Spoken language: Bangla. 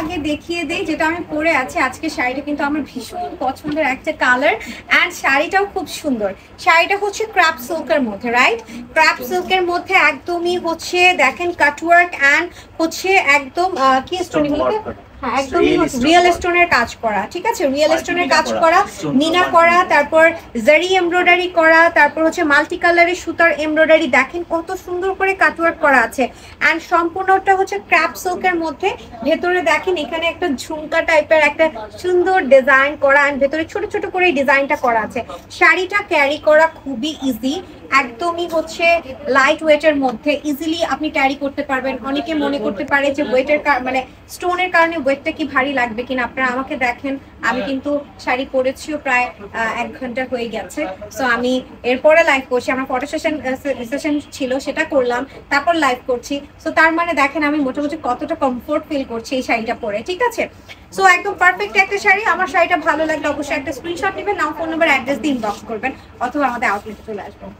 আগে দেখিয়ে দেই যেটা আমি পরে আছি। আজকে শাড়িটা কিন্তু আমার ভীষণ পছন্দের একটা কালার, অ্যান্ড শাড়িটাও খুব সুন্দর। শাড়িটা হচ্ছে ক্রাফট সিল্কের মধ্যে, রাইট? ক্রাফট সিল্কের মধ্যে একদমই হচ্ছে দেখেন কাটওয়ার্ক অ্যান্ড হচ্ছে একদম কি স্টোন গুলোতে, হ্যাঁ একদমই রিয়েল স্টোনের কাজ করা, ঠিক আছে? রিয়েল স্টোনের কাজ করা, মিনা করা, তারপর জারি এমব্রয়ডারি করা, তারপর হচ্ছে মাল্টি কালারের সুতার এমব্রয়ডারি। দেখেন কত সুন্দর করে কাটওয়ার্ক করা আছে, অ্যান্ড সম্পূর্ণটা হচ্ছে ক্র্যাপ সিল্কের মধ্যে। ভেতরে দেখেন এখানে একটা ঝুমকা টাইপের একটা সুন্দর ডিজাইন করা, অ্যান্ড ভেতরে ছোট ছোট করে ডিজাইনটা করা আছে। শাড়িটা ক্যারি করা খুবই ইজি, একদমই হচ্ছে লাইট ওয়েটের মধ্যে ইজিলি আপনি ক্যারি করতে পারবেন। অনেকে মনে করতে পারে যে ওয়েটের মানে স্টোনের কারণে ওয়েটটা কি ভারী লাগবে কিনা। আপনারা আমাকে দেখেন, আমি কিন্তু শাড়ি পরেছিও প্রায় 1 ঘন্টা হয়ে গেছে। সো আমি এরপরে লাইভ করছি, আমার ফটো সেশন ছিল সেটা করলাম, তারপর লাইভ করছি। সো তার মানে দেখেন আমি মোটামুটি কতটা কমফোর্ট ফিল করছি এই শাড়িটা পরে, ঠিক আছে? সো একদম পারফেক্ট একটা শাড়ি। আমার শাড়িটা ভালো লাগলে অবশ্যই একটা স্ক্রিনশট নেবেন, নাম, ফোন নাম্বার, অ্যাড্রেস দিয়ে ইনবক্স করবেন, অথবা আমাদের আউটলেটে চলে আসবেন।